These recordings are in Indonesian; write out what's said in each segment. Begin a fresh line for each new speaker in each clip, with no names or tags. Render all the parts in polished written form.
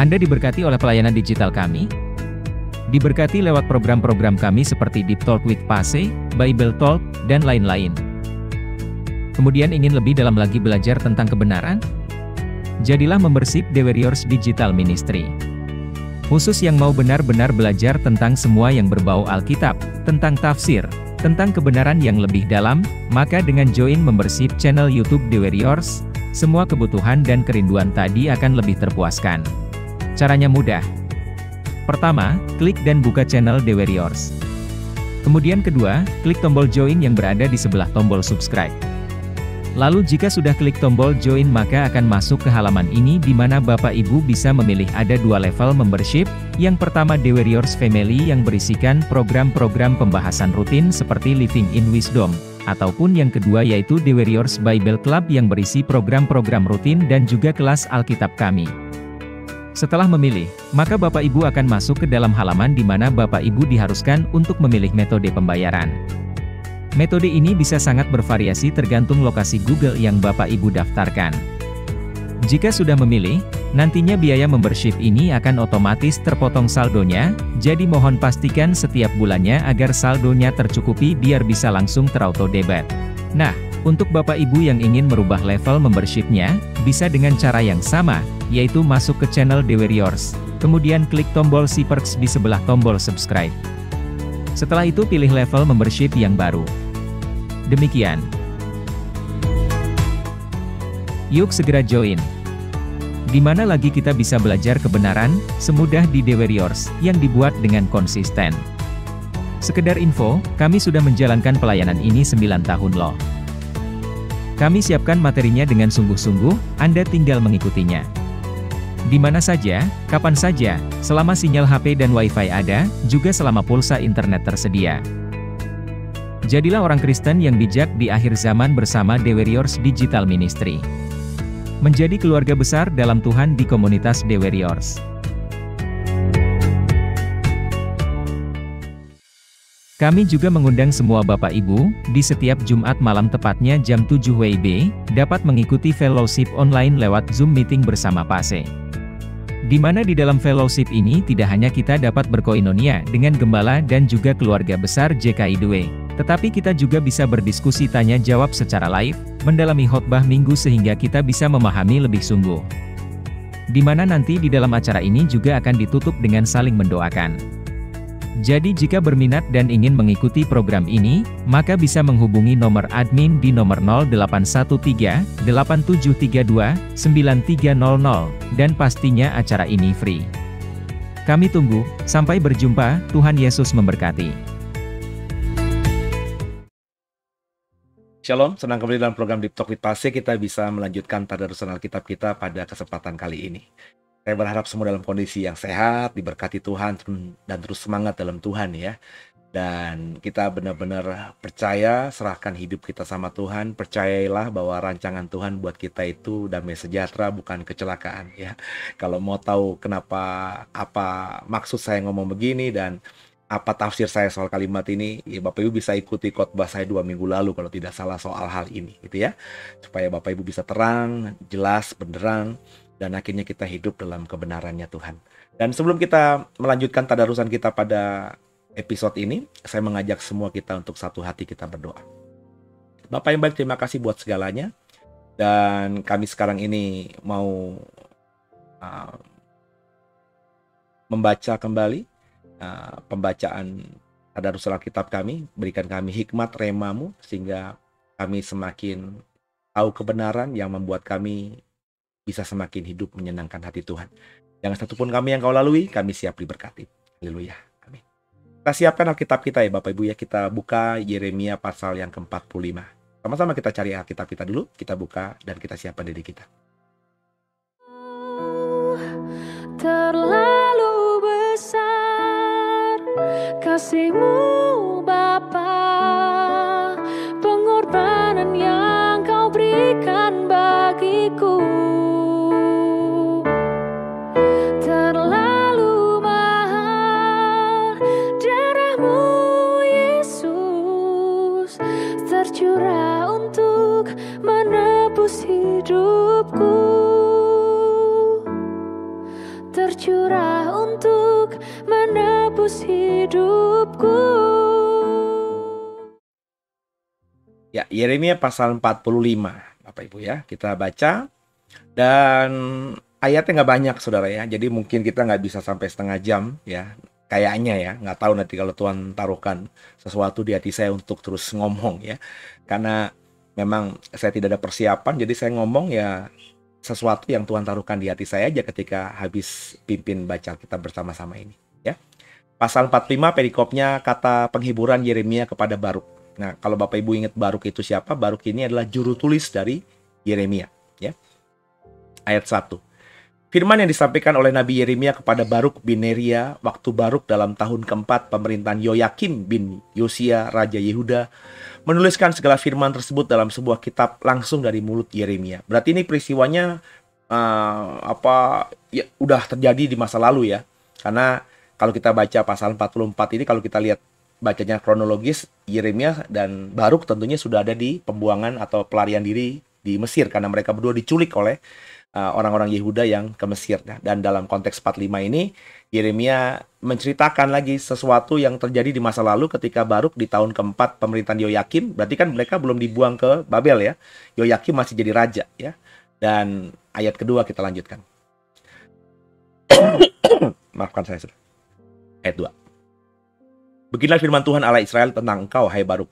Anda diberkati oleh pelayanan digital kami? Diberkati lewat program-program kami seperti Deep Talk with Pase, Bible Talk, dan lain-lain. Kemudian ingin lebih dalam lagi belajar tentang kebenaran? Jadilah membership The Warriors Digital Ministry. Khusus yang mau benar-benar belajar tentang semua yang berbau Alkitab, tentang tafsir, tentang kebenaran yang lebih dalam, maka dengan join membership channel YouTube The Warriors, semua kebutuhan dan kerinduan tadi akan lebih terpuaskan. Caranya mudah. Pertama, klik dan buka channel The Warriors. Kemudian kedua, klik tombol join yang berada di sebelah tombol subscribe. Lalu jika sudah klik tombol join maka akan masuk ke halaman ini di mana Bapak Ibu bisa memilih ada dua level membership. Yang pertama The Warriors Family yang berisikan program-program pembahasan rutin seperti Living in Wisdom. Ataupun yang kedua yaitu The Warriors Bible Club yang berisi program-program rutin dan juga kelas Alkitab kami. Setelah memilih, maka Bapak Ibu akan masuk ke dalam halaman di mana Bapak Ibu diharuskan untuk memilih metode pembayaran. Metode ini bisa sangat bervariasi tergantung lokasi Google yang Bapak Ibu daftarkan. Jika sudah memilih, nantinya biaya membership ini akan otomatis terpotong saldonya, jadi mohon pastikan setiap bulannya agar saldonya tercukupi biar bisa langsung terauto debit. Nah, untuk Bapak Ibu yang ingin merubah level membershipnya, bisa dengan cara yang sama, yaitu masuk ke channel The Warriors, kemudian klik tombol si perks di sebelah tombol subscribe. Setelah itu pilih level membership yang baru. Demikian. Yuk segera join. Di mana lagi kita bisa belajar kebenaran, semudah di The Warriors, yang dibuat dengan konsisten. Sekedar info, kami sudah menjalankan pelayanan ini 9 tahun loh. Kami siapkan materinya dengan sungguh-sungguh, Anda tinggal mengikutinya. Di mana saja, kapan saja, selama sinyal HP dan Wi-Fi ada, juga selama pulsa internet tersedia. Jadilah orang Kristen yang bijak di akhir zaman bersama The Warriors Digital Ministry. Menjadi keluarga besar dalam Tuhan di komunitas The Warriors. Kami juga mengundang semua Bapak Ibu, di setiap Jumat malam tepatnya jam 7 WIB, dapat mengikuti fellowship online lewat Zoom meeting bersama Pase. Di mana di dalam fellowship ini tidak hanya kita dapat berkoinonia dengan gembala dan juga keluarga besar JKI2, tetapi kita juga bisa berdiskusi tanya jawab secara live, mendalami khotbah minggu sehingga kita bisa memahami lebih sungguh. Di mana nanti di dalam acara ini juga akan ditutup dengan saling mendoakan. Jadi jika berminat dan ingin mengikuti program ini, maka bisa menghubungi nomor admin di nomor 0813 8732 9300, dan pastinya acara ini free. Kami tunggu, sampai berjumpa, Tuhan Yesus memberkati.
Shalom, senang kembali dalam program Deep Talk with Pase. Kita bisa melanjutkan tadarusan Alkitab kita pada kesempatan kali ini. Saya berharap semua dalam kondisi yang sehat, diberkati Tuhan, dan terus semangat dalam Tuhan ya. Dan kita benar-benar percaya, serahkan hidup kita sama Tuhan. Percayailah bahwa rancangan Tuhan buat kita itu damai sejahtera, bukan kecelakaan ya. Kalau mau tahu kenapa, apa maksud saya ngomong begini, dan apa tafsir saya soal kalimat ini, ya Bapak Ibu bisa ikuti khotbah saya 2 minggu lalu kalau tidak salah soal hal ini gitu ya. Supaya Bapak Ibu bisa terang, jelas, benderang, dan akhirnya kita hidup dalam kebenarannya Tuhan. Dan sebelum kita melanjutkan tadarusan kita pada episode ini, saya mengajak semua kita untuk satu hati kita berdoa. Bapak yang baik, terima kasih buat segalanya. Dan kami sekarang ini mau membaca kembali pembacaan tadarusan Alkitab kami. Berikan kami hikmat rema-Mu sehingga kami semakin tahu kebenaran yang membuat kami bisa semakin hidup menyenangkan hati Tuhan. Jangan satupun kami yang Kau lalui, kami siap diberkati. Haleluya. Amin. Kita siapkan Alkitab kita ya Bapak Ibu ya. Kita buka Yeremia pasal yang ke-45. Sama-sama kita cari Alkitab kita dulu, kita buka dan kita siapkan diri kita.
Terlalu besar kasih-Mu Bapa, pengorbanan yang Kau berikan bagiku. Terlalu mahal darah-Mu Yesus, tercurah untuk menebus hidupku, tercurah untuk menebus hidupku.
Ya, Yeremia pasal 45, Bapak Ibu ya. Kita baca, dan ayatnya nggak banyak, saudara ya. Jadi mungkin kita nggak bisa sampai setengah jam ya. Kayaknya ya, nggak tahu nanti kalau Tuhan taruhkan sesuatu di hati saya untuk terus ngomong ya. Karena memang saya tidak ada persiapan, jadi saya ngomong ya sesuatu yang Tuhan taruhkan di hati saya aja ketika habis pimpin baca kita bersama-sama ini ya. Pasal 45 perikopnya kata penghiburan Yeremia kepada Baruk. Nah, kalau Bapak Ibu ingat Baruk itu siapa? Baruk ini adalah juru tulis dari Yeremia ya. Ayat 1. Firman yang disampaikan oleh Nabi Yeremia kepada Baruk bin Neria waktu Baruk dalam tahun keempat pemerintahan Yoyakim bin Yosia Raja Yehuda menuliskan segala firman tersebut dalam sebuah kitab langsung dari mulut Yeremia. Berarti ini peristiwanya udah terjadi di masa lalu ya. Karena kalau kita baca pasal 44 ini, kalau kita lihat bacanya kronologis, Yeremia dan Baruk tentunya sudah ada di pembuangan atau pelarian diri di Mesir karena mereka berdua diculik oleh orang-orang Yehuda yang ke Mesir. Dan dalam konteks 45 ini, Yeremia menceritakan lagi sesuatu yang terjadi di masa lalu ketika Baruk di tahun keempat pemerintahan Yoyakim. Berarti kan mereka belum dibuang ke Babel ya. Yoyakim masih jadi raja ya. Dan ayat kedua kita lanjutkan. Maafkan saya, saudara. Ayat 2. Beginilah firman Tuhan Allah Israel tentang engkau, hai Baruk.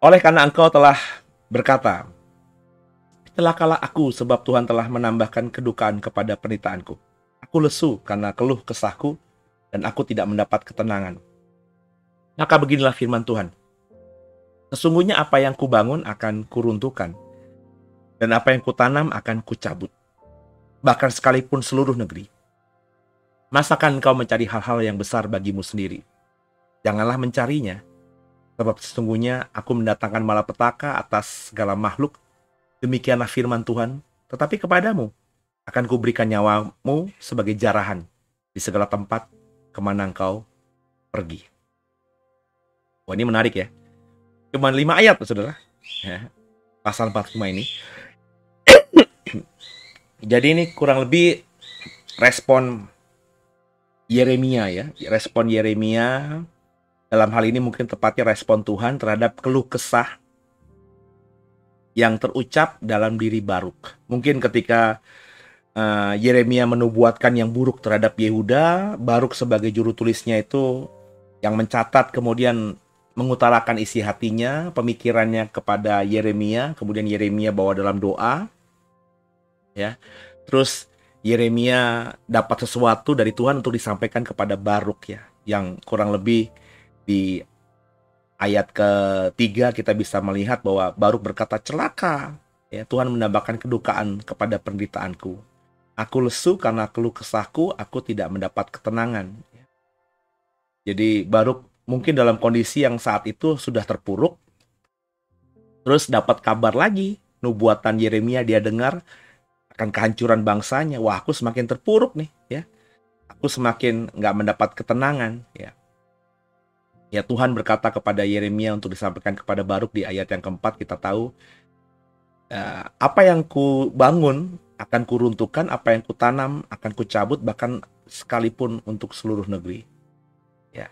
Oleh karena engkau telah berkata, celakalah aku sebab Tuhan telah menambahkan kedukaan kepada penderitaanku. Aku lesu karena keluh kesahku dan aku tidak mendapat ketenangan. Maka beginilah firman Tuhan. Sesungguhnya apa yang kubangun akan kuruntuhkan dan apa yang kutanam akan kucabut. Bahkan sekalipun seluruh negeri. Masakan engkau mencari hal-hal yang besar bagimu sendiri? Janganlah mencarinya. Sebab sesungguhnya aku mendatangkan malapetaka atas segala makhluk. Demikianlah firman Tuhan. Tetapi kepadamu akan kuberikan nyawamu sebagai jarahan di segala tempat kemana engkau pergi. Wah, ini menarik ya. Cuma 5 ayat, saudara. Ya, pasal 45 ini. Jadi ini kurang lebih respon Yeremia ya. Respon Yeremia dalam hal ini mungkin tepatnya respon Tuhan terhadap keluh kesah yang terucap dalam diri Baruk. Mungkin ketika Yeremia menubuatkan yang buruk terhadap Yehuda, Baruk sebagai juru tulisnya itu yang mencatat kemudian mengutarakan isi hatinya, pemikirannya kepada Yeremia, kemudian Yeremia bawa dalam doa. Ya. Terus Yeremia dapat sesuatu dari Tuhan untuk disampaikan kepada Baruk ya, yang kurang lebih di ayat ketiga kita bisa melihat bahwa Baruk berkata, celaka ya, Tuhan menambahkan kedukaan kepada penderitaanku. Aku lesu karena keluh kesahku, aku tidak mendapat ketenangan. Jadi Baruk mungkin dalam kondisi yang saat itu sudah terpuruk, terus dapat kabar lagi, nubuatan Yeremia dia dengar akan kehancuran bangsanya. Wah, aku semakin terpuruk nih ya. Aku semakin nggak mendapat ketenangan ya. Ya, Tuhan berkata kepada Yeremia untuk disampaikan kepada Baruk di ayat yang keempat, kita tahu apa yang ku bangun akan kuruntuhkan, apa yang ku tanam akan ku cabut, bahkan sekalipun untuk seluruh negeri. Ya,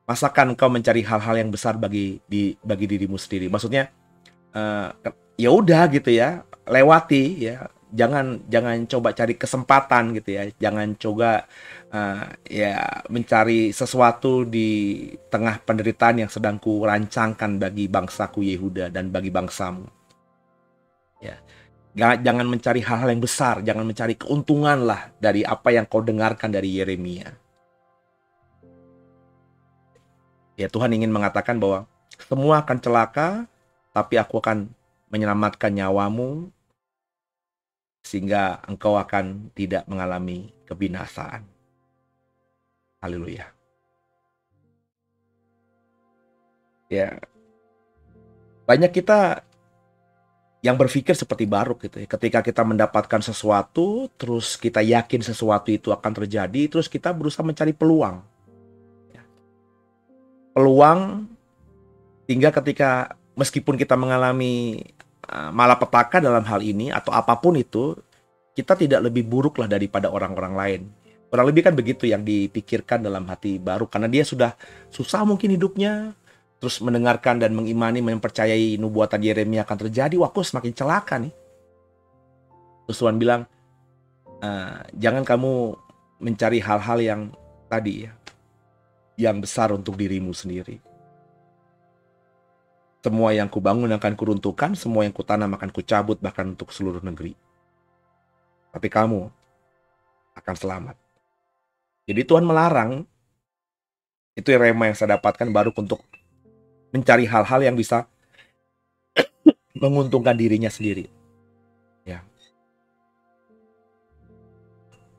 masakan engkau mencari hal-hal yang besar bagi dirimu sendiri? Maksudnya ya udah gitu ya, lewati ya. Jangan coba cari kesempatan gitu ya. Jangan coba ya mencari sesuatu di tengah penderitaan yang sedang ku rancangkan bagi bangsaku Yehuda dan bagi bangsamu. Ya. Jangan mencari hal-hal yang besar, jangan mencari keuntungan lah dari apa yang kau dengarkan dari Yeremia. Ya, Tuhan ingin mengatakan bahwa semua akan celaka, tapi aku akan menyelamatkan nyawamu sehingga engkau akan tidak mengalami kebinasaan. Haleluya. Ya, banyak kita yang berpikir seperti Baruk gitu ya. Ketika kita mendapatkan sesuatu, terus kita yakin sesuatu itu akan terjadi, terus kita berusaha mencari peluang. Ya. Peluang hingga ketika meskipun kita mengalami malapetaka dalam hal ini atau apapun itu, kita tidak lebih buruk lah daripada orang-orang lain. Kurang lebih kan begitu yang dipikirkan dalam hati Baruk, karena dia sudah susah mungkin hidupnya, terus mendengarkan dan mengimani, mempercayai nubuatan Yeremia akan terjadi, wah kok semakin celaka nih. Terus Tuhan bilang, jangan kamu mencari hal-hal yang tadi ya, yang besar untuk dirimu sendiri. Semua yang kubangun akan kuruntuhkan, semua yang kutanam akan kucabut, bahkan untuk seluruh negeri. Tapi kamu akan selamat. Jadi Tuhan melarang, itu rema yang saya dapatkan baru untuk mencari hal-hal yang bisa menguntungkan dirinya sendiri. Ya.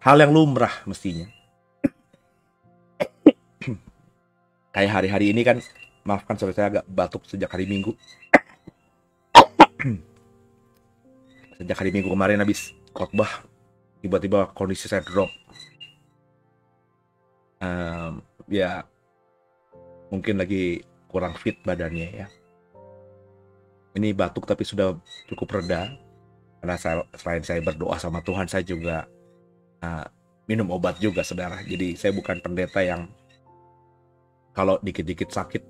Hal yang lumrah mestinya. Kayak hari-hari ini kan, maafkan sorry saya agak batuk sejak hari Minggu. Sejak hari Minggu kemarin habis khotbah, tiba-tiba kondisi saya drop. Ya, mungkin lagi kurang fit badannya ya. Ini batuk tapi sudah cukup reda. Karena selain saya berdoa sama Tuhan, saya juga minum obat juga, saudara. Jadi saya bukan pendeta yang kalau dikit-dikit sakit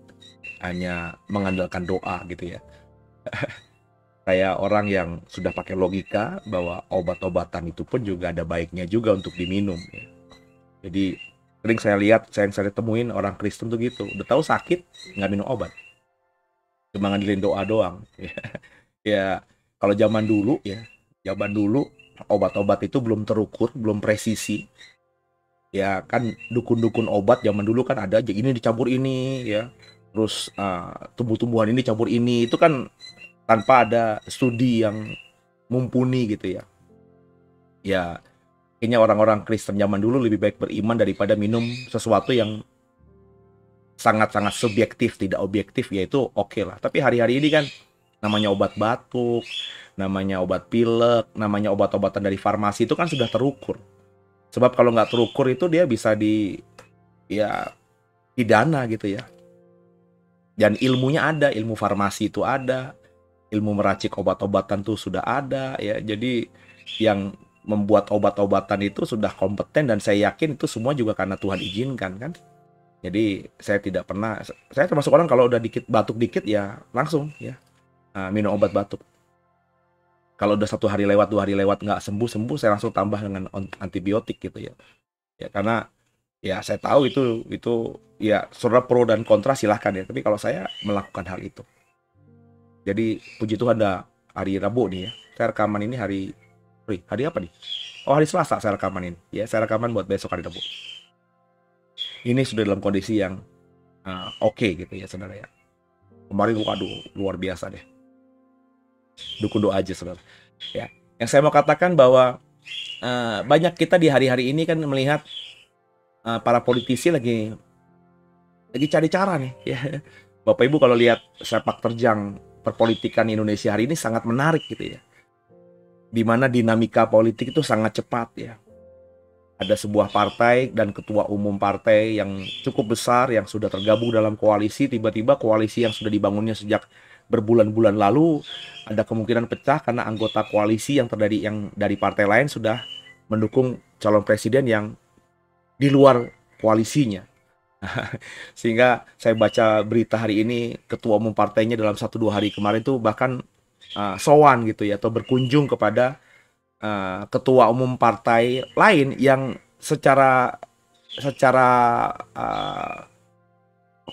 hanya mengandalkan doa gitu ya. Saya orang yang sudah pakai logika bahwa obat-obatan itu pun juga ada baiknya juga untuk diminum ya. Jadi sering saya lihat, saya temuin orang Kristen tuh gitu, udah tahu sakit nggak minum obat, cuma ngandelin doa doang. Ya kalau zaman dulu obat-obat itu belum terukur, belum presisi. Ya kan dukun-dukun obat zaman dulu kan ada aja, ini dicampur ini ya, terus tumbuh-tumbuhan ini campur ini, itu kan tanpa ada studi yang mumpuni gitu ya. Ya kayaknya orang-orang Kristen zaman dulu lebih baik beriman daripada minum sesuatu yang sangat-sangat subjektif, tidak objektif, yaitu oke lah. Tapi hari-hari ini kan namanya obat batuk, namanya obat pilek, namanya obat-obatan dari farmasi itu kan sudah terukur. Sebab kalau nggak terukur itu dia bisa pidana gitu ya. Dan ilmunya ada, ilmu farmasi itu ada, ilmu meracik obat-obatan tuh sudah ada ya. Jadi yang membuat obat-obatan itu sudah kompeten, dan saya yakin itu semua juga karena Tuhan izinkan kan. Jadi saya tidak pernah, saya termasuk orang kalau udah batuk dikit ya langsung ya minum obat batuk. Kalau udah 1 hari lewat, 2 hari lewat nggak sembuh, saya langsung tambah dengan antibiotik gitu ya. Ya karena ya saya tahu itu ya saudara pro dan kontra silahkan ya. Tapi kalau saya melakukan hal itu. Jadi puji Tuhan ada hari Rabu nih ya. Saya rekaman ini hari apa nih? Oh, hari Selasa saya rekaman ini. Ya, saya rekaman buat besok hari Rabu. Ini sudah dalam kondisi yang oke gitu ya, saudara ya. Kemarin luar biasa deh. Dukun doa aja, saudara. Ya, yang saya mau katakan bahwa banyak kita di hari-hari ini kan melihat para politisi lagi cari cara nih. Ya. Bapak Ibu kalau lihat sepak terjang perpolitikan Indonesia hari ini sangat menarik gitu ya. Di mana dinamika politik itu sangat cepat ya. Ada sebuah partai dan ketua umum partai yang cukup besar yang sudah tergabung dalam koalisi, tiba-tiba koalisi yang sudah dibangunnya sejak berbulan-bulan lalu ada kemungkinan pecah karena anggota koalisi yang dari partai lain sudah mendukung calon presiden yang di luar koalisinya. Sehingga saya baca berita hari ini, ketua umum partainya dalam 1-2 hari kemarin tuh bahkan sowan gitu ya, atau berkunjung kepada ketua umum partai lain yang secara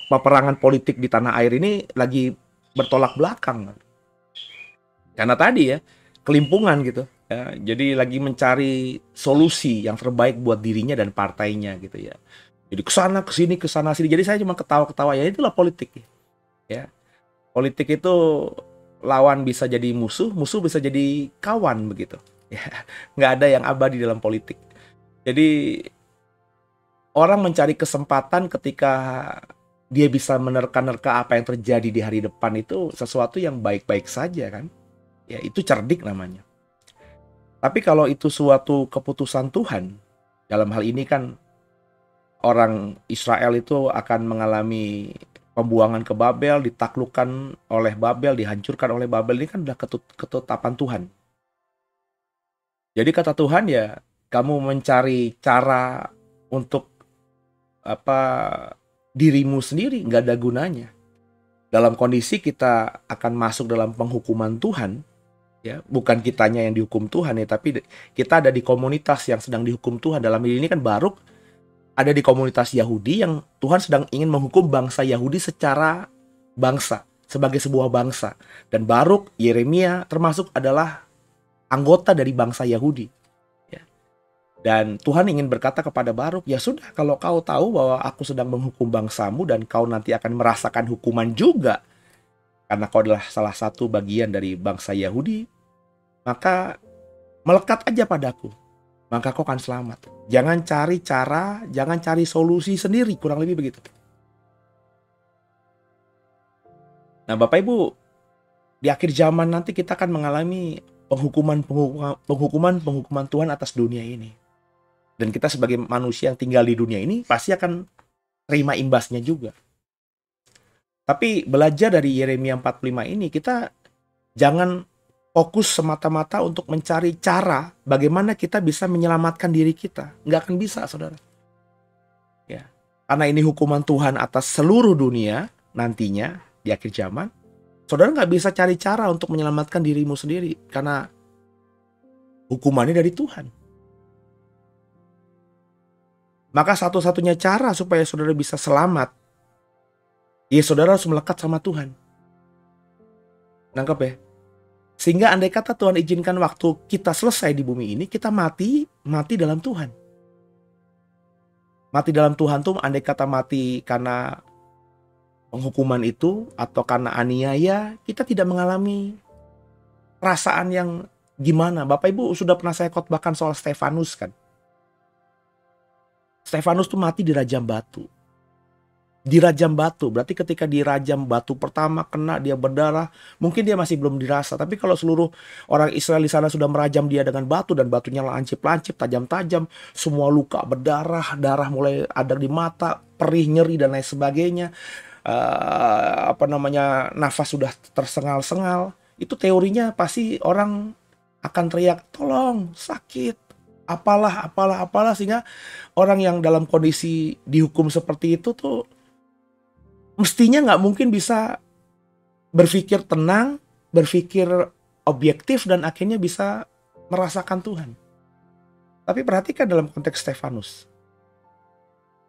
peperangan politik di tanah air ini lagi bertolak belakang. Karena tadi ya, kelimpungan gitu ya. Jadi lagi mencari solusi yang terbaik buat dirinya dan partainya gitu ya. Jadi ke sana sini. Jadi saya cuma ketawa-ketawa, ya itulah politik ya. Politik itu lawan bisa jadi musuh, musuh bisa jadi kawan begitu. Ya, nggak ada yang abadi dalam politik. Jadi orang mencari kesempatan ketika dia bisa menerka-nerka apa yang terjadi di hari depan itu sesuatu yang baik-baik saja kan. Ya itu cerdik namanya. Tapi kalau itu suatu keputusan Tuhan, dalam hal ini kan orang Israel itu akan mengalami pembuangan ke Babel, ditaklukkan oleh Babel, dihancurkan oleh Babel. Ini kan udah ketetapan Tuhan. Jadi kata Tuhan ya, kamu mencari cara untuk dirimu sendiri, nggak ada gunanya. Dalam kondisi kita akan masuk dalam penghukuman Tuhan, ya bukan kitanya yang dihukum Tuhan ya, tapi kita ada di komunitas yang sedang dihukum Tuhan. Dalam ini kan Baruk ada di komunitas Yahudi yang Tuhan sedang ingin menghukum bangsa Yahudi secara bangsa, sebagai sebuah bangsa. Dan Baruk, Yeremia termasuk adalah anggota dari bangsa Yahudi. Ya. Dan Tuhan ingin berkata kepada Baruk, ya sudah, kalau kau tahu bahwa aku sedang menghukum bangsamu dan kau nanti akan merasakan hukuman juga, karena kau adalah salah satu bagian dari bangsa Yahudi, maka melekat aja padaku, maka kau akan selamat. Jangan cari cara, jangan cari solusi sendiri, kurang lebih begitu. Nah Bapak Ibu, di akhir zaman nanti kita akan mengalami penghukuman Tuhan atas dunia ini. Dan kita sebagai manusia yang tinggal di dunia ini pasti akan terima imbasnya juga. Tapi belajar dari Yeremia 45 ini, kita jangan fokus semata-mata untuk mencari cara bagaimana kita bisa menyelamatkan diri kita. Nggak akan bisa, saudara. Ya. Karena ini hukuman Tuhan atas seluruh dunia nantinya di akhir zaman. Saudara nggak bisa cari cara untuk menyelamatkan dirimu sendiri. Karena hukumannya dari Tuhan. Maka satu-satunya cara supaya saudara bisa selamat, ya saudara harus melekat sama Tuhan. Nangkep ya? Sehingga andai kata Tuhan izinkan waktu kita selesai di bumi ini, kita mati dalam Tuhan. Mati dalam Tuhan tuh andai kata mati karena penghukuman itu atau karena aniaya, kita tidak mengalami perasaan yang gimana. Bapak Ibu sudah pernah saya khotbahkan soal Stefanus kan. Stefanus tuh mati di rajam batu. Dirajam batu, berarti ketika dirajam batu pertama kena dia berdarah, mungkin dia masih belum dirasa. Tapi kalau seluruh orang Israel di sana sudah merajam dia dengan batu dan batunya lancip-lancip, tajam-tajam, semua luka berdarah, darah mulai ada di mata, perih, nyeri dan lain sebagainya. Nafas sudah tersengal-sengal. Itu teorinya pasti orang akan teriak, tolong, sakit, apalah, sehingga orang yang dalam kondisi dihukum seperti itu tuh mestinya nggak mungkin bisa berpikir tenang, berpikir objektif, dan akhirnya bisa merasakan Tuhan. Tapi perhatikan dalam konteks Stefanus.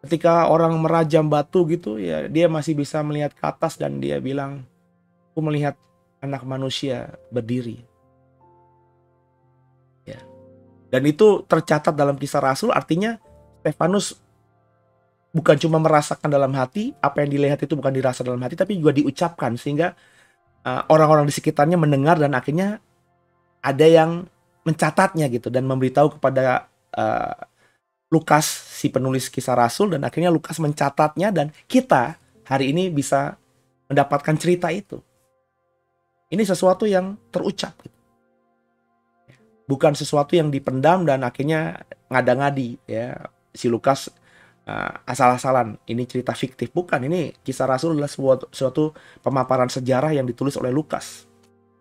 Ketika orang merajam batu gitu, ya dia masih bisa melihat ke atas dan dia bilang, aku melihat anak manusia berdiri. Ya. Dan itu tercatat dalam Kisah Rasul, artinya Stefanus bukan cuma merasakan dalam hati, apa yang dilihat itu bukan dirasa dalam hati, tapi juga diucapkan. Sehingga orang-orang di sekitarnya mendengar dan akhirnya ada yang mencatatnya gitu. Dan memberitahu kepada Lukas, si penulis Kisah Rasul. Dan akhirnya Lukas mencatatnya dan kita hari ini bisa mendapatkan cerita itu. Ini sesuatu yang terucap gitu. Bukan sesuatu yang dipendam dan akhirnya ngada-ngadi ya. Si Lukas asal-asalan, ini cerita fiktif. Bukan, ini Kisah Rasul adalah suatu pemaparan sejarah yang ditulis oleh Lukas.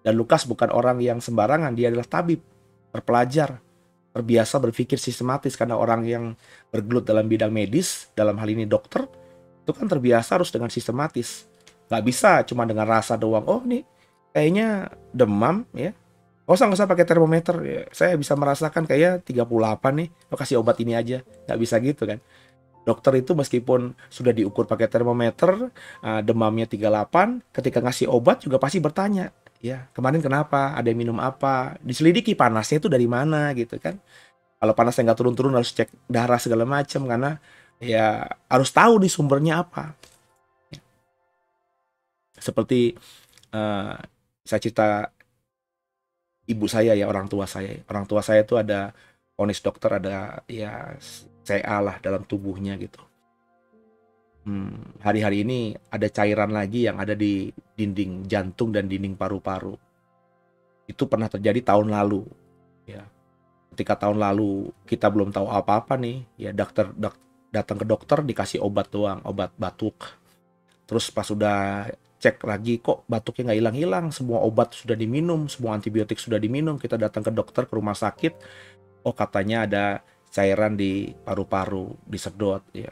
Dan Lukas bukan orang yang sembarangan, dia adalah tabib, terpelajar, terbiasa berpikir sistematis. Karena orang yang bergelut dalam bidang medis, dalam hal ini dokter, itu kan terbiasa harus dengan sistematis. Gak bisa cuma dengan rasa doang, oh nih kayaknya demam ya, gak usah pakai termometer ya. Saya bisa merasakan kayak 38 nih, lo kasih obat ini aja. Gak bisa gitu kan. Dokter itu meskipun sudah diukur pakai termometer, demamnya 38, ketika ngasih obat juga pasti bertanya, ya kemarin kenapa, ada yang minum apa, diselidiki panasnya itu dari mana gitu kan. Kalau panasnya nggak turun-turun harus cek darah segala macam, karena ya harus tahu nih sumbernya apa. Seperti eh, saya cerita ibu saya ya, orang tua saya. Orang tua saya itu ada vonis dokter, ada ya CA lah dalam tubuhnya gitu. Hari-hari ini ada cairan lagi yang ada di dinding jantung dan dinding paru-paru. Itu pernah terjadi tahun lalu. Ya, ketika tahun lalu kita belum tahu apa-apa nih, ya datang ke dokter dikasih obat doang, obat batuk. Terus pas sudah cek lagi kok batuknya nggak hilang-hilang, semua obat sudah diminum, semua antibiotik sudah diminum, kita datang ke dokter ke rumah sakit, oh katanya ada cairan di paru-paru, disedot ya.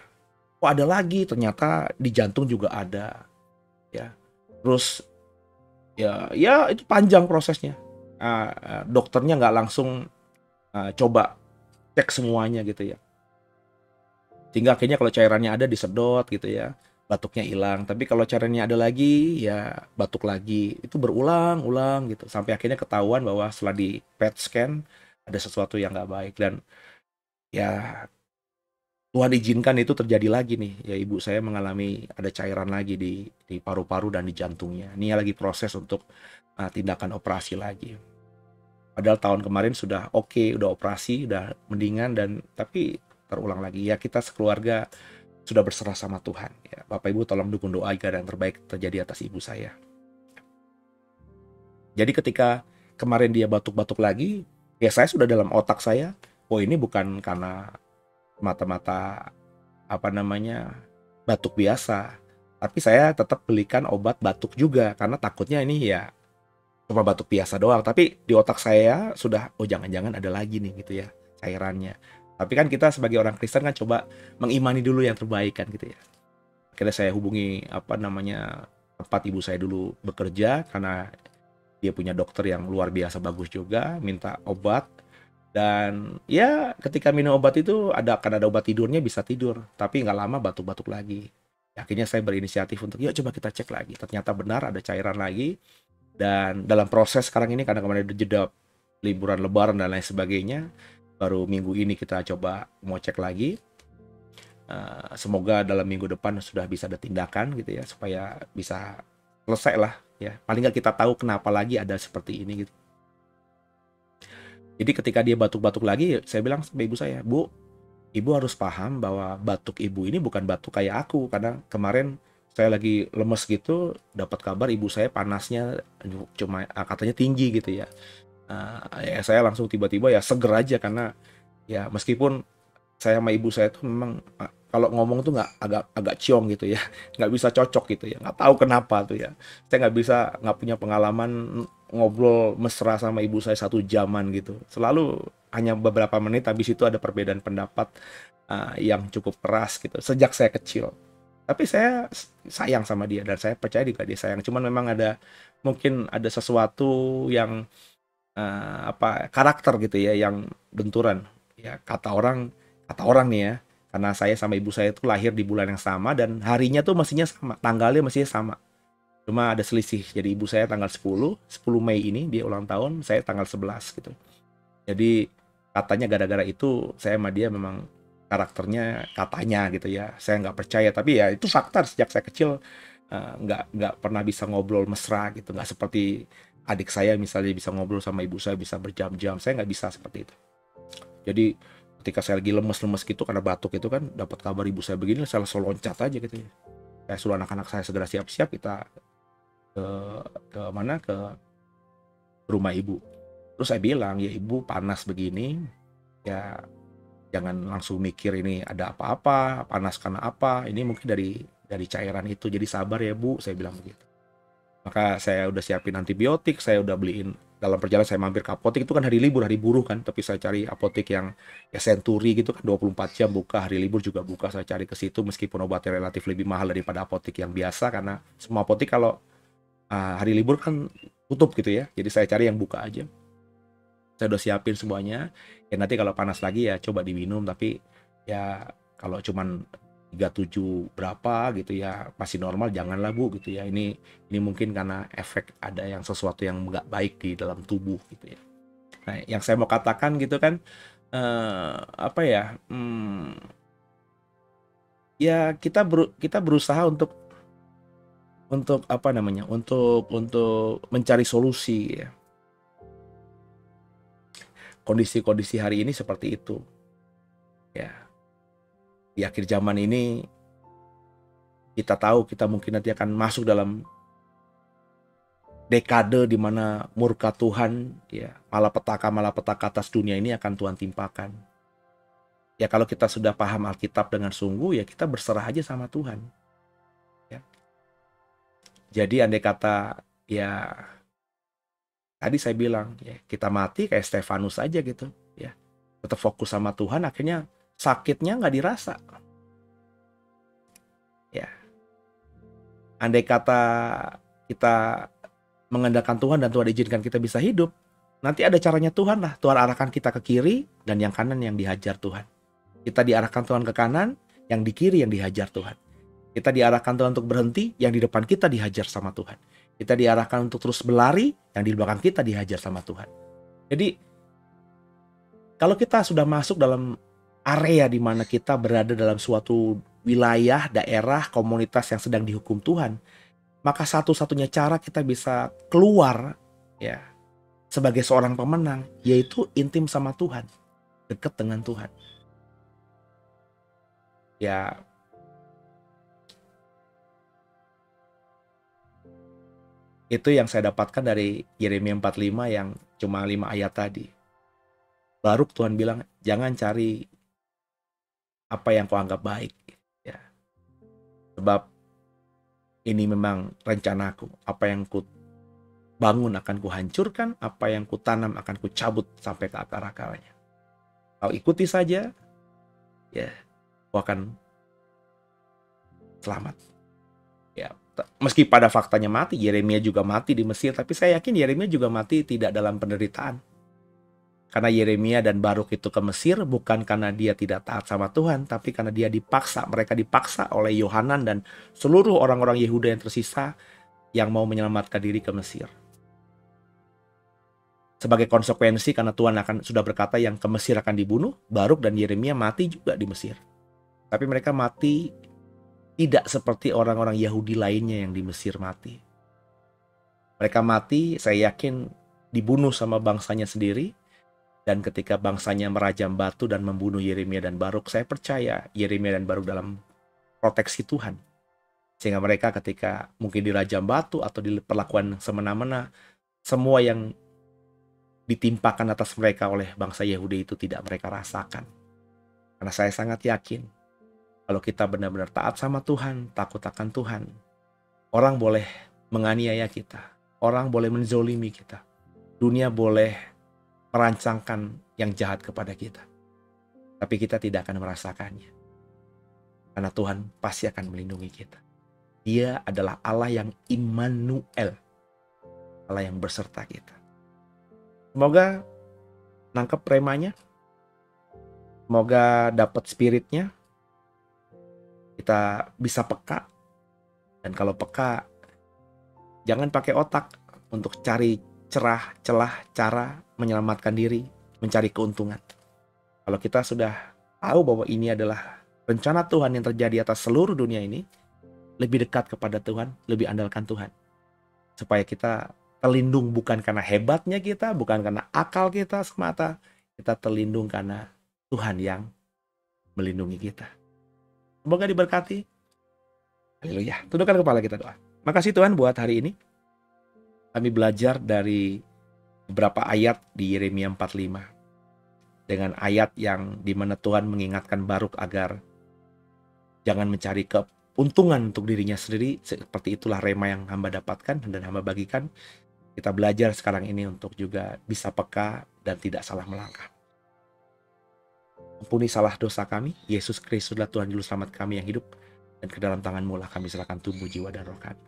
Oh ada lagi, ternyata di jantung juga ada ya. Terus ya itu panjang prosesnya. Dokternya nggak langsung coba cek semuanya gitu ya. Sehingga akhirnya kalau cairannya ada disedot gitu ya, batuknya hilang. Tapi kalau cairannya ada lagi ya batuk lagi. Itu berulang-ulang gitu. Sampai akhirnya ketahuan bahwa setelah di PET scan ada sesuatu yang nggak baik. Dan ya Tuhan izinkan itu terjadi lagi nih. Ya ibu saya mengalami ada cairan lagi di paru-paru dan di jantungnya. Ini lagi proses untuk tindakan operasi lagi. Padahal tahun kemarin sudah oke, udah operasi, udah mendingan, dan tapi terulang lagi. Ya kita sekeluarga sudah berserah sama Tuhan. Ya, Bapak Ibu tolong dukung doa agar yang terbaik terjadi atas ibu saya. Jadi ketika kemarin dia batuk-batuk lagi, ya saya sudah dalam otak saya, oh ini bukan karena mata-mata batuk biasa. Tapi saya tetap belikan obat batuk juga karena takutnya ini ya cuma batuk biasa doang. Tapi di otak saya sudah, oh jangan-jangan ada lagi nih gitu ya cairannya. Tapi kan kita sebagai orang Kristen kan coba mengimani dulu yang terbaik kan gitu ya. Akhirnya saya hubungi tempat ibu saya dulu bekerja karena dia punya dokter yang luar biasa bagus juga, minta obat. Dan ya ketika minum obat itu akan ada obat tidurnya, bisa tidur, tapi nggak lama batuk-batuk lagi. Akhirnya saya berinisiatif untuk yuk coba kita cek lagi. Ternyata benar ada cairan lagi. Dan dalam proses sekarang ini karena kemarin ada jeda liburan lebaran dan lain sebagainya, baru minggu ini kita coba mau cek lagi. Semoga dalam minggu depan sudah bisa ada tindakan gitu ya, supaya bisa selesai lah ya. Paling nggak kita tahu kenapa lagi ada seperti ini gitu. Jadi ketika dia batuk-batuk lagi, saya bilang sama ibu saya, Bu, ibu harus paham bahwa batuk ibu ini bukan batuk kayak aku. Karena kemarin saya lagi lemes gitu, dapat kabar ibu saya panasnya cuma katanya tinggi gitu ya. Ya saya langsung tiba-tiba ya seger aja, karena ya meskipun saya sama ibu saya tuh memang kalau ngomong tuh agak ciong gitu ya, nggak bisa cocok gitu ya, nggak tahu kenapa tuh ya. Saya nggak punya pengalaman ngobrol mesra sama ibu saya 1 jaman gitu. Selalu hanya beberapa menit, habis itu ada perbedaan pendapat yang cukup keras gitu sejak saya kecil. Tapi saya sayang sama dia dan saya percaya juga dia sayang. Cuman memang mungkin ada sesuatu yang karakter gitu ya yang benturan. Ya kata orang nih ya, karena saya sama ibu saya itu lahir di bulan yang sama dan harinya tuh mestinya sama, tanggalnya mestinya sama. Cuma ada selisih. Jadi ibu saya tanggal 10 Mei ini dia ulang tahun, saya tanggal 11 gitu. Jadi katanya gara-gara itu saya sama dia memang karakternya katanya gitu ya. Saya nggak percaya, tapi ya itu fakta. Sejak saya kecil nggak pernah bisa ngobrol mesra gitu. Nggak seperti adik saya misalnya bisa ngobrol sama ibu saya bisa berjam-jam. Saya nggak bisa seperti itu. Jadi ketika saya lagi lemes-lemes gitu karena batuk itu kan, dapat kabar ibu saya begini, saya langsung loncat aja gitu ya. Saya suruh anak-anak saya segera siap-siap, kita ke rumah ibu. Terus saya bilang, ya ibu panas begini, ya jangan langsung mikir ini ada apa-apa, panas karena apa, ini mungkin dari cairan itu, jadi sabar ya bu, saya bilang begitu. Maka saya udah siapin antibiotik, saya udah beliin, dalam perjalanan saya mampir ke apotek, itu kan hari libur, hari buruh kan, tapi saya cari apotek yang ya Century gitu kan, 24 jam buka, hari libur juga buka, saya cari ke situ meskipun obatnya relatif lebih mahal daripada apotek yang biasa, karena semua apotek kalau hari libur kan tutup gitu ya. Jadi saya cari yang buka aja. Saya udah siapin semuanya. Ya nanti kalau panas lagi ya coba diminum. Tapi ya kalau cuman 37 berapa gitu ya masih normal, janganlah bu gitu ya. Ini mungkin karena efek ada yang sesuatu yang nggak baik di dalam tubuh gitu ya. Nah yang saya mau katakan gitu kan, ya kita berusaha untuk apa namanya, untuk mencari solusi ya. Kondisi-kondisi hari ini seperti itu. Ya, di akhir zaman ini kita tahu kita mungkin nanti akan masuk dalam dekade di mana murka Tuhan, ya, malapetaka atas dunia ini akan Tuhan timpakan. Ya kalau kita sudah paham Alkitab dengan sungguh, ya kita berserah aja sama Tuhan. Ya. Jadi andai kata, ya tadi saya bilang, ya kita mati kayak Stefanus aja gitu, ya tetap fokus sama Tuhan, akhirnya sakitnya nggak dirasa. Ya, andai kata kita mengandalkan Tuhan dan Tuhan izinkan kita bisa hidup, nanti ada caranya Tuhan lah. Tuhan arahkan kita ke kiri dan yang kanan yang dihajar Tuhan. Kita diarahkan Tuhan ke kanan, yang di kiri yang dihajar Tuhan. Kita diarahkan Tuhan untuk berhenti, yang di depan kita dihajar sama Tuhan. Kita diarahkan untuk terus berlari, yang di belakang kita dihajar sama Tuhan. Jadi, kalau kita sudah masuk dalam area di mana kita berada dalam suatu wilayah, daerah, komunitas yang sedang dihukum Tuhan, maka satu-satunya cara kita bisa keluar ya sebagai seorang pemenang, yaitu intim sama Tuhan, dekat dengan Tuhan. Ya, itu yang saya dapatkan dari Yeremia 45 yang cuma 5 ayat tadi. Baruk Tuhan bilang, jangan cari apa yang kau anggap baik. Ya. Sebab ini memang rencanaku. Apa yang ku bangun akan ku hancurkan, apa yang ku tanam akan ku cabut sampai ke akar-akarnya. Kau ikuti saja, ya, kau akan selamat. Ya, meski pada faktanya mati, Yeremia juga mati di Mesir, tapi saya yakin Yeremia juga mati tidak dalam penderitaan. Karena Yeremia dan Baruk itu ke Mesir bukan karena dia tidak taat sama Tuhan, tapi karena dia dipaksa. Mereka dipaksa oleh Yohanan dan seluruh orang-orang Yehuda yang tersisa yang mau menyelamatkan diri ke Mesir. Sebagai konsekuensi karena Tuhan sudah berkata yang ke Mesir akan dibunuh, Baruk dan Yeremia mati juga di Mesir. Tapi mereka mati tidak seperti orang-orang Yahudi lainnya yang di Mesir mati. Mereka mati, saya yakin, dibunuh sama bangsanya sendiri. Dan ketika bangsanya merajam batu dan membunuh Yeremia dan Baruk, saya percaya Yeremia dan Baruk dalam proteksi Tuhan. Sehingga mereka ketika mungkin dirajam batu atau diperlakukan semena-mena, semua yang ditimpakan atas mereka oleh bangsa Yahudi itu tidak mereka rasakan. Karena saya sangat yakin, kalau kita benar-benar taat sama Tuhan, takut akan Tuhan, orang boleh menganiaya kita, orang boleh menzolimi kita, dunia boleh merancangkan yang jahat kepada kita, tapi kita tidak akan merasakannya. Karena Tuhan pasti akan melindungi kita. Dia adalah Allah yang Immanuel, Allah yang berserta kita. Semoga nangkep remanya, semoga dapat spiritnya, kita bisa peka. Dan kalau peka, jangan pakai otak untuk cari celah, cara menyelamatkan diri, mencari keuntungan. Kalau kita sudah tahu bahwa ini adalah rencana Tuhan yang terjadi atas seluruh dunia ini, lebih dekat kepada Tuhan, lebih andalkan Tuhan. Supaya kita terlindung bukan karena hebatnya kita, bukan karena akal kita semata, kita terlindung karena Tuhan yang melindungi kita. Semoga diberkati. Haleluya. Tundukkan kepala kita doa. Makasih Tuhan buat hari ini. Kami belajar dari beberapa ayat di Yeremia 45. Dengan ayat yang dimana Tuhan mengingatkan Baruk agar jangan mencari keuntungan untuk dirinya sendiri. Seperti itulah rema yang hamba dapatkan dan hamba bagikan. Kita belajar sekarang ini untuk juga bisa peka dan tidak salah melangkah. Ampuni salah dosa kami. Yesus Kristuslah Tuhan Juru Selamat kami yang hidup. Dan ke dalam tangan-Mu lah kami serahkan tubuh, jiwa, dan roh kami.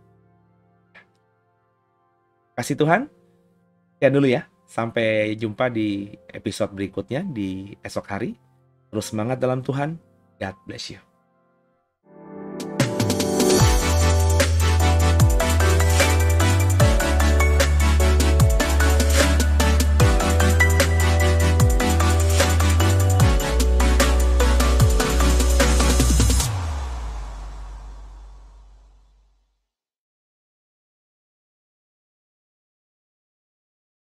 Kasih Tuhan. Sekian dulu ya. Sampai jumpa di episode berikutnya di esok hari. Terus semangat dalam Tuhan. God bless you.